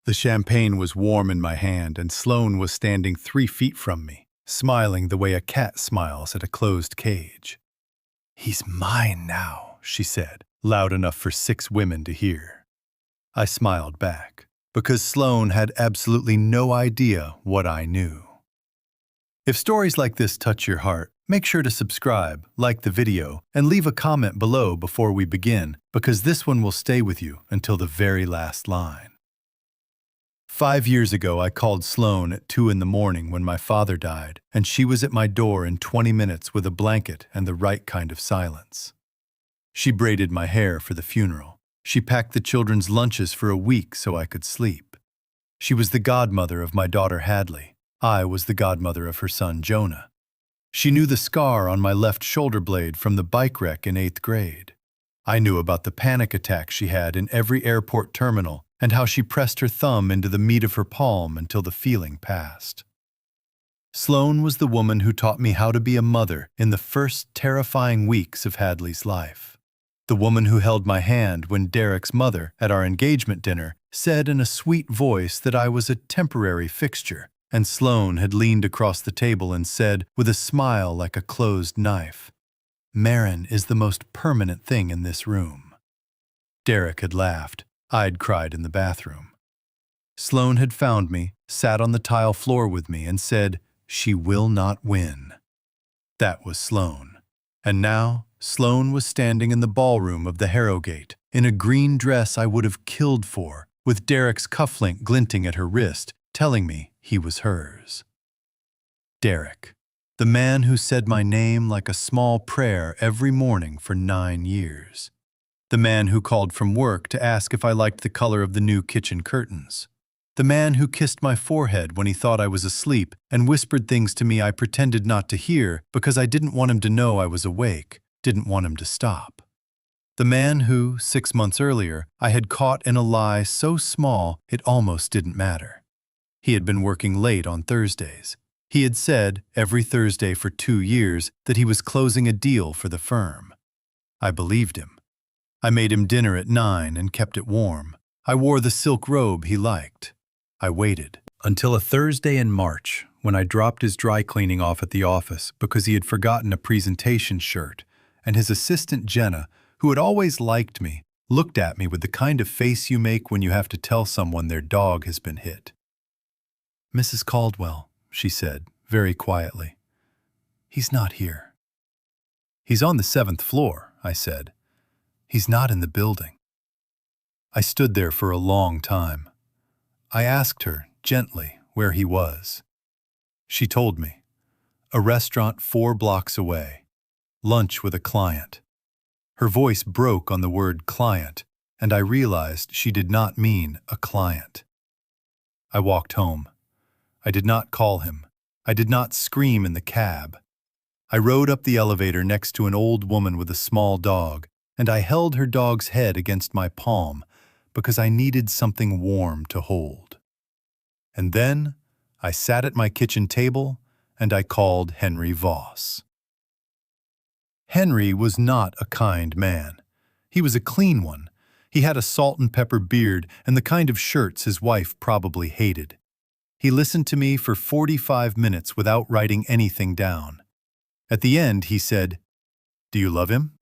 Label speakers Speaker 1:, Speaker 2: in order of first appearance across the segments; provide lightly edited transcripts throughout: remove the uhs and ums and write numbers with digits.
Speaker 1: The champagne was warm in my hand, and Sloane was standing 3 feet from me, smiling the way a cat smiles at a closed cage. "He's mine now," she said, loud enough for 6 women to hear. I smiled back, because Sloane had absolutely no idea what I knew. If stories like this touch your heart, make sure to subscribe, like the video, and leave a comment below before we begin, because this one will stay with you until the very last line. 5 years ago, I called Sloane at 2 in the morning when my father died, and she was at my door in 20 minutes with a blanket and the right kind of silence. She braided my hair for the funeral. She packed the children's lunches for a week so I could sleep. She was the godmother of my daughter Hadley. I was the godmother of her son Jonah. She knew the scar on my left shoulder blade from the bike wreck in 8th grade. I knew about the panic attack she had in every airport terminal and how she pressed her thumb into the meat of her palm until the feeling passed. Sloane was the woman who taught me how to be a mother in the first terrifying weeks of Hadley's life. The woman who held my hand when Derek's mother, at our engagement dinner, said in a sweet voice that I was a temporary fixture, and Sloane had leaned across the table and said, with a smile like a closed knife, "Marin is the most permanent thing in this room." Derek had laughed. I'd cried in the bathroom. Sloane had found me, sat on the tile floor with me, and said, "She will not win." That was Sloane. And now, Sloane was standing in the ballroom of the Harrogate, in a green dress I would have killed for, with Derek's cufflink glinting at her wrist, telling me he was hers. Derek, the man who said my name like a small prayer every morning for 9 years. The man who called from work to ask if I liked the color of the new kitchen curtains. The man who kissed my forehead when he thought I was asleep and whispered things to me I pretended not to hear because I didn't want him to know I was awake, didn't want him to stop. The man who, 6 months earlier, I had caught in a lie so small it almost didn't matter. He had been working late on Thursdays. He had said, every Thursday for 2 years, that he was closing a deal for the firm. I believed him. I made him dinner at 9 and kept it warm. I wore the silk robe he liked. I waited until a Thursday in March when I dropped his dry cleaning off at the office because he had forgotten a presentation shirt, and his assistant Jenna, who had always liked me, looked at me with the kind of face you make when you have to tell someone their dog has been hit. "Mrs. Caldwell," she said, very quietly. "He's not here." "He's on the 7th floor," I said. "He's not in the building." I stood there for a long time. I asked her, gently, where he was. She told me. A restaurant 4 blocks away. Lunch with a client. Her voice broke on the word client, and I realized she did not mean a client. I walked home. I did not call him. I did not scream in the cab. I rode up the elevator next to an old woman with a small dog, and I held her dog's head against my palm because I needed something warm to hold. And then I sat at my kitchen table and I called Henry Voss. Henry was not a kind man. He was a clean one. He had a salt and pepper beard and the kind of shirts his wife probably hated. He listened to me for 45 minutes without writing anything down. At the end, he said, "Do you love him?"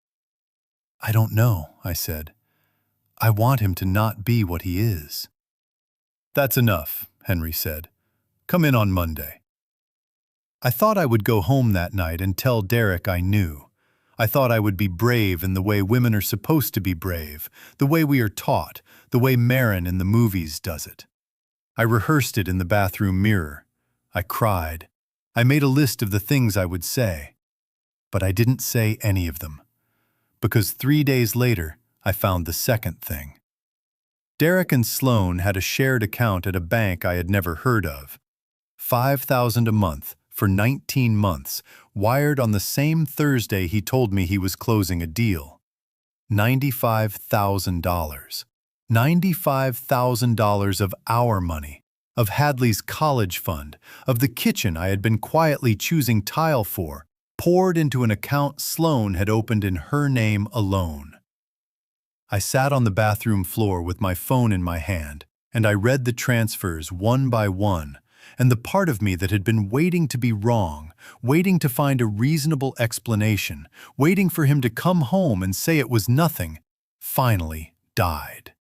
Speaker 1: "I don't know," I said. "I want him to not be what he is." "That's enough," Henry said. "Come in on Monday." I thought I would go home that night and tell Derek I knew. I thought I would be brave in the way women are supposed to be brave, the way we are taught, the way Marin in the movies does it. I rehearsed it in the bathroom mirror. I cried. I made a list of the things I would say. But I didn't say any of them. Because 3 days later, I found the second thing. Derek and Sloane had a shared account at a bank I had never heard of. $5,000 a month for 19 months, wired on the same Thursday he told me he was closing a deal. $95,000. $95,000 of our money, of Hadley's college fund, of the kitchen I had been quietly choosing tile for, poured into an account Sloane had opened in her name alone. I sat on the bathroom floor with my phone in my hand, And I read the transfers one by one, and the part of me that had been waiting to be wrong, waiting to find a reasonable explanation, waiting for him to come home and say it was nothing, finally died.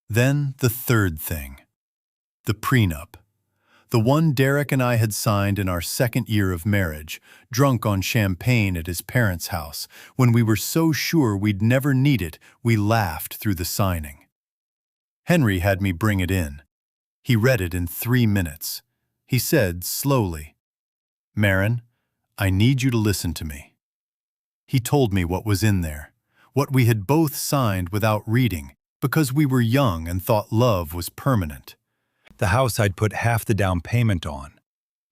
Speaker 1: Then the third thing. The prenup. The one Derek and I had signed in our second year of marriage, drunk on champagne at his parents' house. When we were so sure we'd never need it, we laughed through the signing. Henry had me bring it in. He read it in 3 minutes. He said slowly, "Marin, I need you to listen to me." He told me what was in there, what we had both signed without reading, because we were young and thought love was permanent. The house I'd put half the down payment on,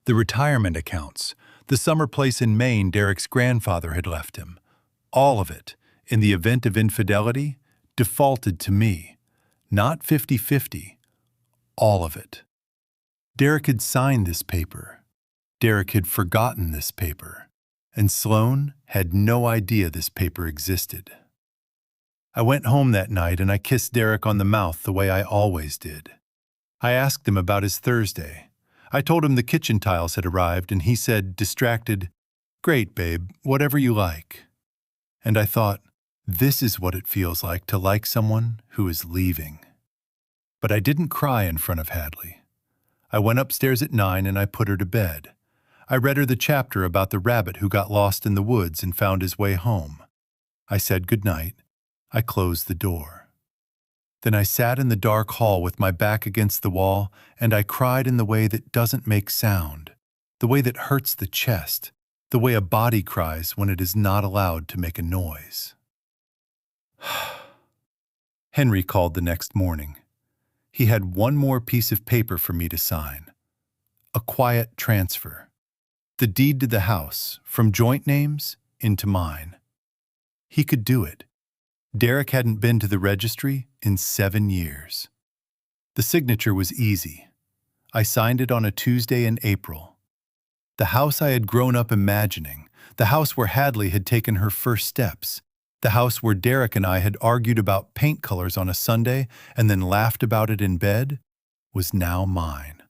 Speaker 1: the retirement accounts, the summer place in Maine Derek's grandfather had left him. All of it, in the event of infidelity, defaulted to me. Not 50-50. All of it. Derek had signed this paper. Derek had forgotten this paper. And Sloane had no idea this paper existed. I went home that night and I kissed Derek on the mouth the way I always did. I asked him about his Thursday. I told him the kitchen tiles had arrived and he said, distracted, "Great, babe, whatever you like." And I thought, this is what it feels like to like someone who is leaving. But I didn't cry in front of Hadley. I went upstairs at 9 and I put her to bed. I read her the chapter about the rabbit who got lost in the woods and found his way home. I said goodnight. I closed the door. Then I sat in the dark hall with my back against the wall, and I cried in the way that doesn't make sound, the way that hurts the chest, the way a body cries when it is not allowed to make a noise. Henry called the next morning. He had one more piece of paper for me to sign. A quiet transfer. The deed to the house, from joint names into mine. He could do it. Derek hadn't been to the registry in 7 years. The signature was easy. I signed it on a Tuesday in April. The house I had grown up imagining, the house where Hadley had taken her first steps, the house where Derek and I had argued about paint colors on a Sunday and then laughed about it in bed, was now mine.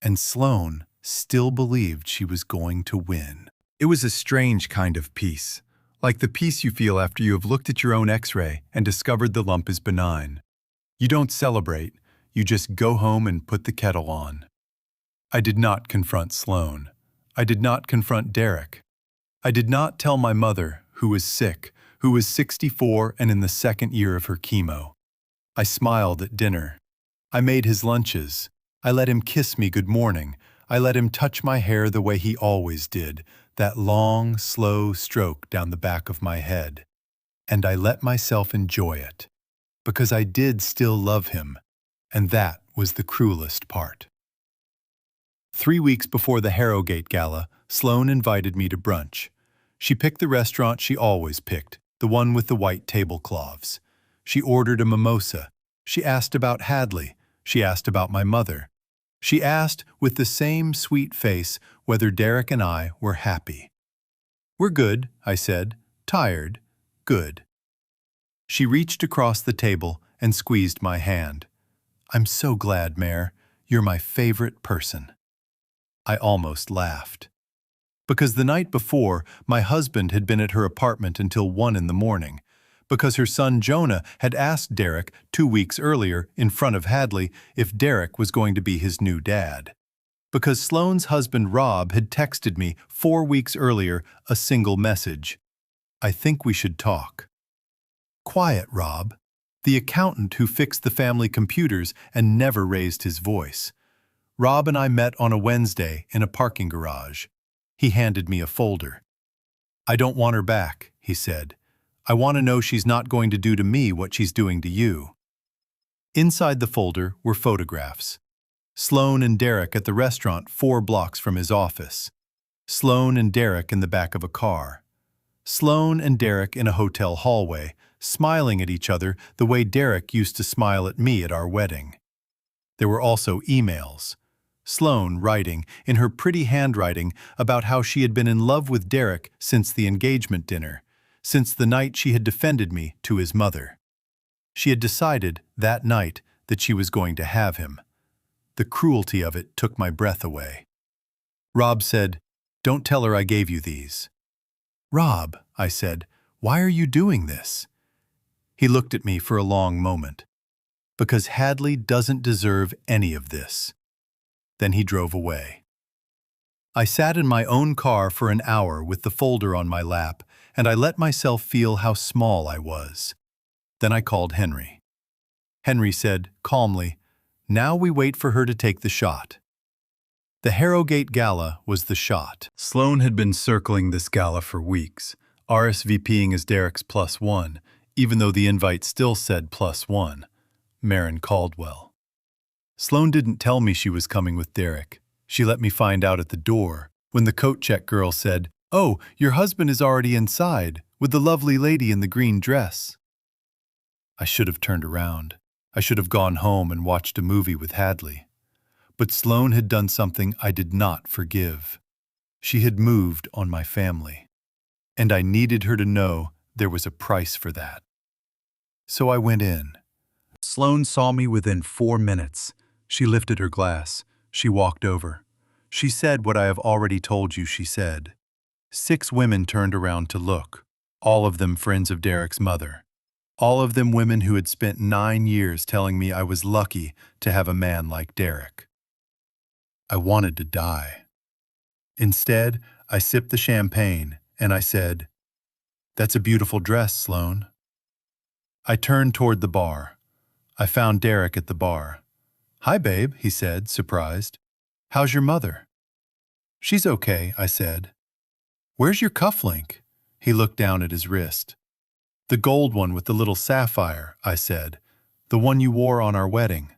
Speaker 1: And Sloane still believed she was going to win. It was a strange kind of peace. Like the peace you feel after you have looked at your own X-ray and discovered the lump is benign. You don't celebrate, you just go home and put the kettle on. I did not confront Sloane. I did not confront Derek. I did not tell my mother, who was sick, who was 64 and in the second year of her chemo. I smiled at dinner. I made his lunches. I let him kiss me good morning. I let him touch my hair the way he always did, that long, slow stroke down the back of my head. And I let myself enjoy it, because I did still love him, and that was the cruelest part. 3 weeks before the Harrogate Gala, Sloane invited me to brunch. She picked the restaurant she always picked, the one with the white tablecloths. She ordered a mimosa. She asked about Hadley. She asked about my mother. She asked, with the same sweet face, whether Derek and I were happy. "We're good," I said. "Tired. Good." She reached across the table and squeezed my hand. "I'm so glad, Mare. You're my favorite person." I almost laughed. Because the night before, my husband had been at her apartment until 1 in the morning. Because her son Jonah had asked Derek 2 weeks earlier, in front of Hadley, if Derek was going to be his new dad. Because Sloane's husband Rob had texted me 4 weeks earlier a single message. "I think we should talk." Quiet Rob, the accountant who fixed the family computers and never raised his voice. Rob and I met on a Wednesday in a parking garage. He handed me a folder. "I don't want her back," he said. "I want to know she's not going to do to me what she's doing to you." Inside the folder were photographs. Sloane and Derek at the restaurant 4 blocks from his office. Sloane and Derek in the back of a car. Sloane and Derek in a hotel hallway, smiling at each other the way Derek used to smile at me at our wedding. There were also emails. Sloane writing, in her pretty handwriting, about how she had been in love with Derek since the engagement dinner, since the night she had defended me to his mother. She had decided, that night, that she was going to have him. The cruelty of it took my breath away. Rob said, "Don't tell her I gave you these." "Rob," I said, "why are you doing this?" He looked at me for a long moment. "Because Hadley doesn't deserve any of this." Then he drove away. I sat in my own car for an hour with the folder on my lap, and I let myself feel how small I was. Then I called Henry. Henry said, calmly, "Now we wait for her to take the shot." The Harrogate Gala was the shot. Sloane had been circling this gala for weeks, RSVPing as Derek's +1, even though the invite still said +1, Marin Caldwell. Sloane didn't tell me she was coming with Derek. She let me find out at the door, when the coat check girl said, "Oh, your husband is already inside, with the lovely lady in the green dress." I should have turned around. I should have gone home and watched a movie with Hadley. But Sloane had done something I did not forgive. She had moved on my family. And I needed her to know there was a price for that. So I went in. Sloane saw me within 4 minutes. She lifted her glass. She walked over. She said what I have already told you she said. 6 women turned around to look, all of them friends of Derek's mother. All of them women who had spent 9 years telling me I was lucky to have a man like Derek. I wanted to die. Instead, I sipped the champagne, and I said, "That's a beautiful dress, Sloane." I turned toward the bar. I found Derek at the bar. "Hi, babe," he said, surprised. "How's your mother?" "She's okay," I said. "Where's your cufflink?" He looked down at his wrist. "The gold one with the little sapphire," I said. "The one you wore on our wedding."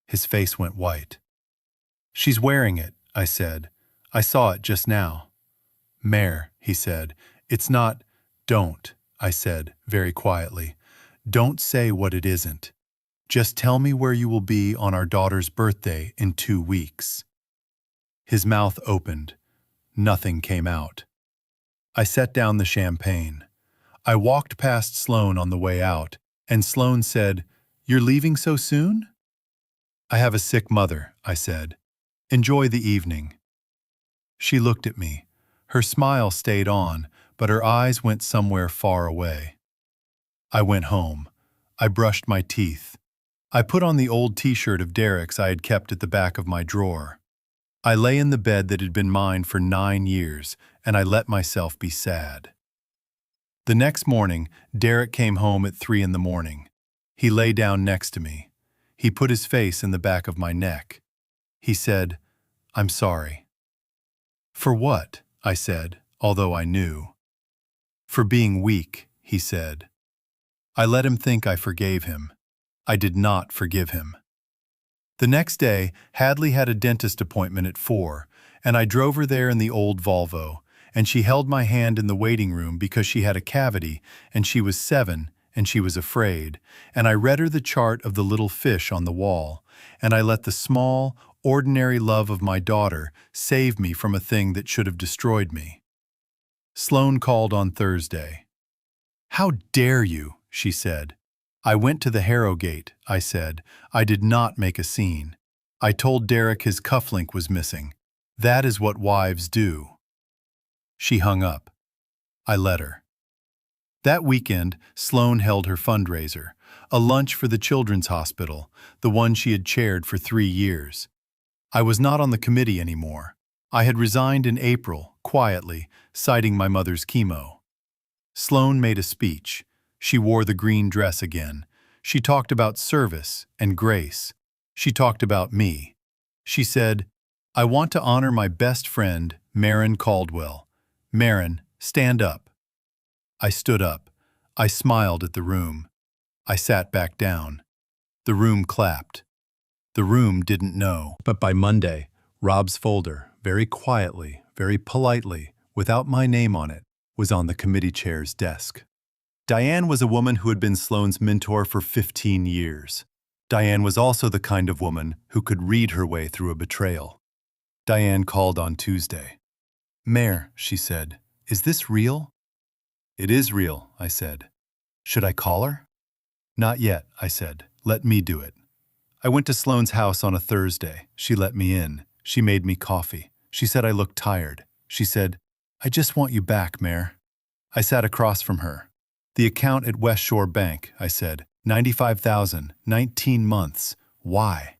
Speaker 1: His face went white. "She's wearing it," I said. "I saw it just now." "Mare," he said. "It's not—" "Don't," I said, very quietly. "Don't say what it isn't. Just tell me where you will be on our daughter's birthday in 2 weeks." His mouth opened. Nothing came out. I set down the champagne. I walked past Sloane on the way out, and Sloane said, "You're leaving so soon?" "I have a sick mother," I said. "Enjoy the evening." She looked at me. Her smile stayed on, but her eyes went somewhere far away. I went home. I brushed my teeth. I put on the old t-shirt of Derek's I had kept at the back of my drawer. I lay in the bed that had been mine for 9 years, and I let myself be sad. The next morning, Derek came home at 3 in the morning. He lay down next to me. He put his face in the back of my neck. He said, "I'm sorry." "For what?" I said, although I knew. "For being weak," he said. I let him think I forgave him. I did not forgive him. The next day, Hadley had a dentist appointment at 4, and I drove her there in the old Volvo, and she held my hand in the waiting room because she had a cavity, and she was 7, and she was afraid, and I read her the chart of the little fish on the wall, and I let the small, ordinary love of my daughter save me from a thing that should have destroyed me. Sloane called on Thursday. "How dare you?" she said. "I went to the Harrogate," I said. "I did not make a scene. I told Derek his cufflink was missing. That is what wives do." She hung up. I let her. That weekend, Sloane held her fundraiser, a lunch for the Children's Hospital, the one she had chaired for 3 years. I was not on the committee anymore. I had resigned in April, quietly, citing my mother's chemo. Sloane made a speech. She wore the green dress again. She talked about service and grace. She talked about me. She said, "I want to honor my best friend, Marin Caldwell. Marin, stand up." I stood up. I smiled at the room. I sat back down. The room clapped. The room didn't know. But by Monday, Rob's folder, very quietly, very politely, without my name on it, was on the committee chair's desk. Diane was a woman who had been Sloane's mentor for 15 years. Diane was also the kind of woman who could read her way through a betrayal. Diane called on Tuesday. "Mayor," she said, "is this real?" "It is real," I said. "Should I call her?" "Not yet," I said. "Let me do it." I went to Sloane's house on a Thursday. She let me in. She made me coffee. She said I looked tired. She said, "I just want you back, Mare." I sat across from her. "The account at West Shore Bank," I said. 95,000, 19 months. Why?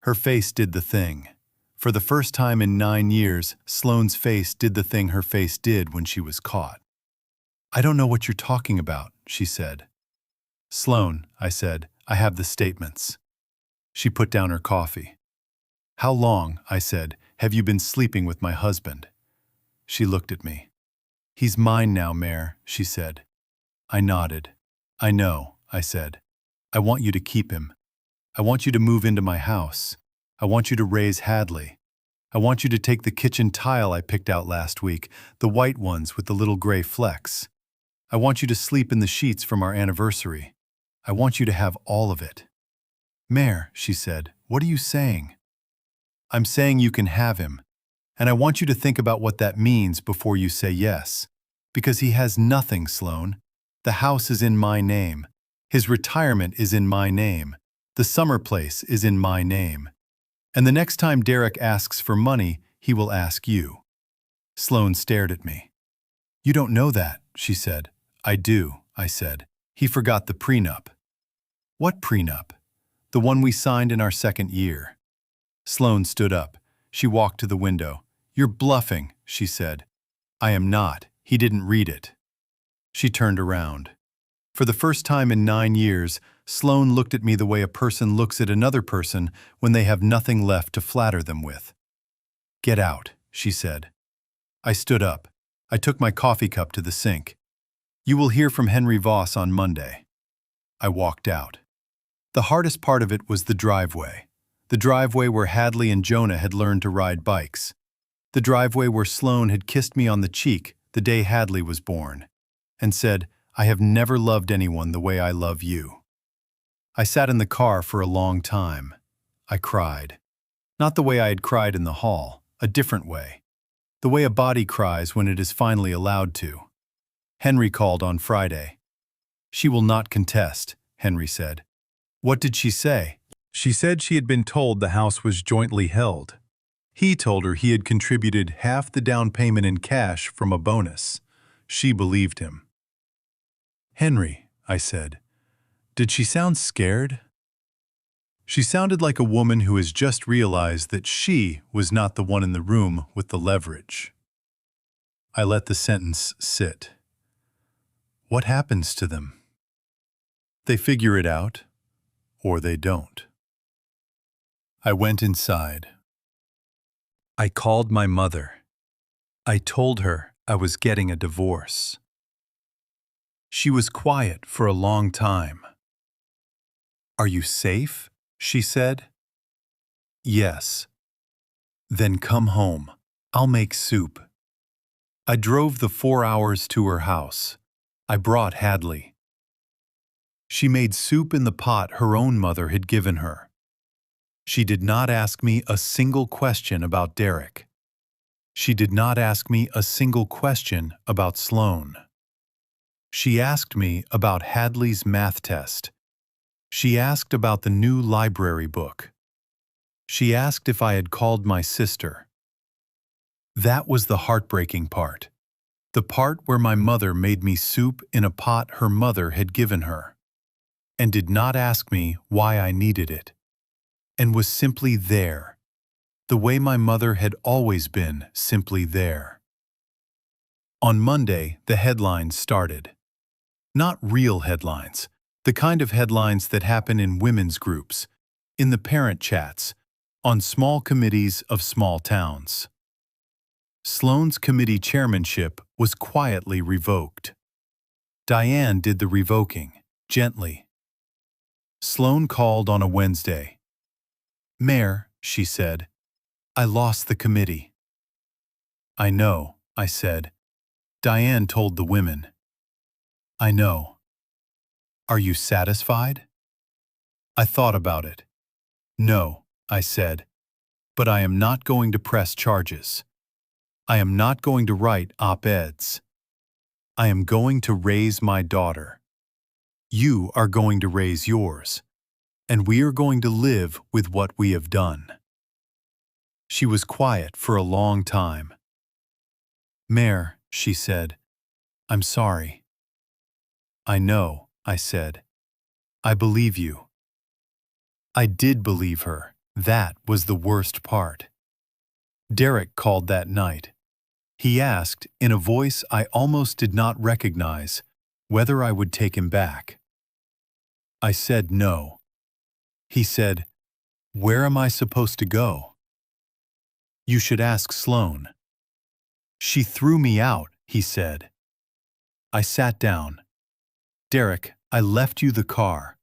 Speaker 1: Her face did the thing. For the first time in 9 years, Sloane's face did the thing her face did when she was caught. "I don't know what you're talking about," she said. "Sloane," I said, "I have the statements." She put down her coffee. "How long," I said, "have you been sleeping with my husband?" She looked at me. "He's mine now, Mare," she said. I nodded. "I know," I said. "I want you to keep him. I want you to move into my house. I want you to raise Hadley. I want you to take the kitchen tile I picked out last week, the white ones with the little gray flecks. I want you to sleep in the sheets from our anniversary. I want you to have all of it." "Mare," she said, "what are you saying?" "I'm saying you can have him. And I want you to think about what that means before you say yes. Because he has nothing, Sloane. The house is in my name. His retirement is in my name. The summer place is in my name. And the next time Derek asks for money, he will ask you." Sloane stared at me. "You don't know that," she said. "I do," I said. "He forgot the prenup." "What prenup?" "The one we signed in our second year." Sloane stood up. She walked to the window. "You're bluffing," she said. "I am not. He didn't read it." She turned around. For the first time in 9 years, Sloane looked at me the way a person looks at another person when they have nothing left to flatter them with. "Get out," she said. I stood up. I took my coffee cup to the sink. "You will hear from Henry Voss on Monday." I walked out. The hardest part of it was the driveway. The driveway where Hadley and Jonah had learned to ride bikes. The driveway where Sloane had kissed me on the cheek the day Hadley was born, and said, "I have never loved anyone the way I love you." I sat in the car for a long time. I cried. Not the way I had cried in the hall, a different way. The way a body cries when it is finally allowed to. Henry called on Friday. "She will not contest," Henry said. "What did she say?" She said she had been told the house was jointly held. He told her he had contributed half the down payment in cash from a bonus. She believed him. "Henry," I said, "did she sound scared?" She sounded like a woman who has just realized that she was not the one in the room with the leverage. I let the sentence sit. What happens to them? They figure it out, or they don't. I went inside. I called my mother. I told her I was getting a divorce. She was quiet for a long time. "Are you safe?" she said. "Yes." "Then come home. I'll make soup." I drove the 4 hours to her house. I brought Hadley. She made soup in the pot her own mother had given her. She did not ask me a single question about Derek. She did not ask me a single question about Sloane. She asked me about Hadley's math test. She asked about the new library book. She asked if I had called my sister. That was the heartbreaking part. The part where my mother made me soup in a pot her mother had given her, and did not ask me why I needed it, and was simply there, the way my mother had always been simply there. On Monday, the headlines started. Not real headlines, the kind of headlines that happen in women's groups, in the parent chats, on small committees of small towns. Sloane's committee chairmanship was quietly revoked. Diane did the revoking, gently. Sloane called on a Wednesday. "Mayor," she said, "I lost the committee." "I know," I said. Diane told the women. "I know." "Are you satisfied?" I thought about it. "No," I said, "but I am not going to press charges. I am not going to write op-eds. I am going to raise my daughter. You are going to raise yours. and we are going to live with what we have done." She was quiet for a long time. "Mare," she said, "I'm sorry." "I know," I said. "I believe you." I did believe her. That was the worst part. Derek called that night. He asked, in a voice I almost did not recognize, whether I would take him back. I said no. He said, "Where am I supposed to go?" "You should ask Sloan." "She threw me out," he said. I sat down. "Derek, I left you the car.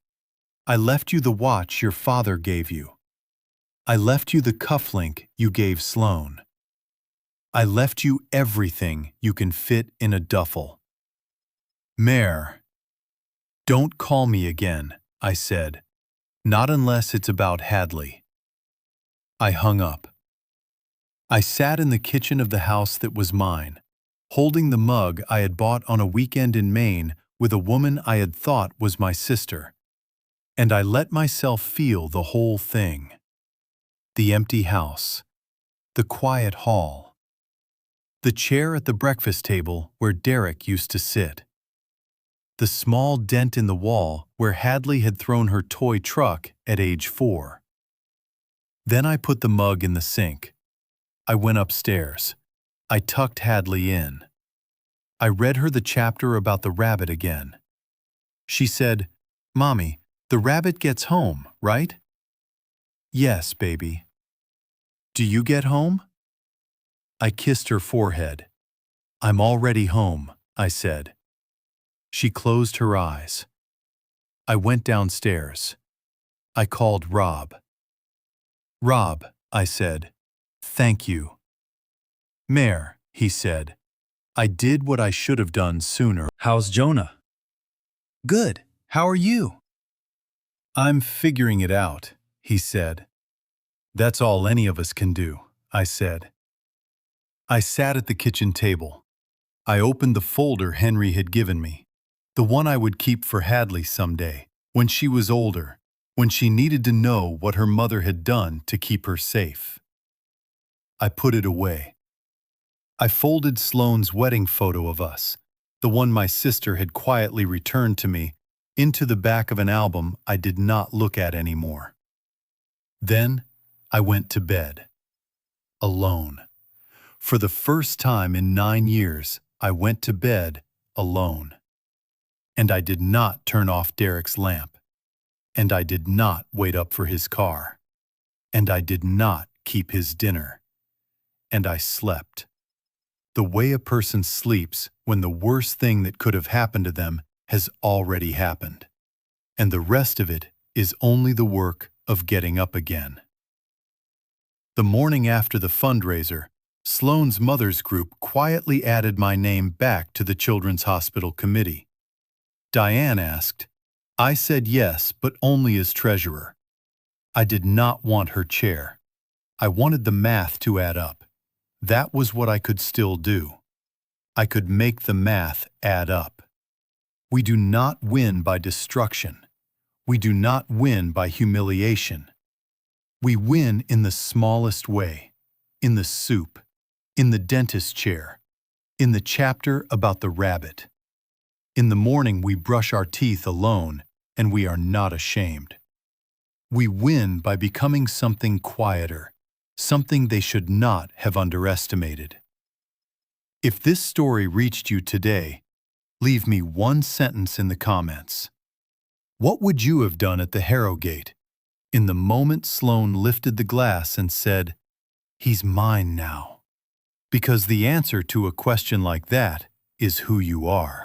Speaker 1: I left you the watch your father gave you. I left you the cufflink you gave Sloan. I left you everything you can fit in a duffel." "Mare." "Don't call me again," I said. "Not unless it's about Hadley." I hung up. I sat in the kitchen of the house that was mine, holding the mug I had bought on a weekend in Maine with a woman I had thought was my sister. And I let myself feel the whole thing. The empty house, the quiet hall, the chair at the breakfast table where Derek used to sit, the small dent in the wall where Hadley had thrown her toy truck at age 4. Then I put the mug in the sink. I went upstairs. I tucked Hadley in. I read her the chapter about the rabbit again. She said, "Mommy, the rabbit gets home, right?" "Yes, baby." "Do you get home?" I kissed her forehead. "I'm already home," I said. She closed her eyes. I went downstairs. I called Rob. "Rob," I said, "thank you." "Mare," he said, "I did what I should have done sooner."
Speaker 2: How's Jonah?
Speaker 1: "Good. How are you?" "I'm figuring it out," he said. "That's all any of us can do," I said. I sat at the kitchen table. I opened the folder Henry had given me, the one I would keep for Hadley someday, when she was older, when she needed to know what her mother had done to keep her safe. I put it away. I folded Sloane's wedding photo of us, the one my sister had quietly returned to me, into the back of an album I did not look at anymore. Then I went to bed. Alone. For the first time in 9 years, I went to bed alone. And I did not turn off Derek's lamp. And I did not wait up for his car. And I did not keep his dinner. And I slept. The way a person sleeps when the worst thing that could have happened to them has already happened. And the rest of it is only the work of getting up again. The morning after the fundraiser, Sloane's mother's group quietly added my name back to the Children's Hospital Committee. Diane asked. I said yes, but only as treasurer. I did not want her chair. I wanted the math to add up. That was what I could still do. I could make the math add up. We do not win by destruction. We do not win by humiliation. We win in the smallest way, in the soup, in the dentist chair, in the chapter about the rabbit. In the morning we brush our teeth alone, and we are not ashamed. We win by becoming something quieter, something they should not have underestimated. If this story reached you today, leave me one sentence in the comments. What would you have done at the Harrogate, in the moment Sloane lifted the glass and said, "He's mine now"? Because the answer to a question like that is who you are.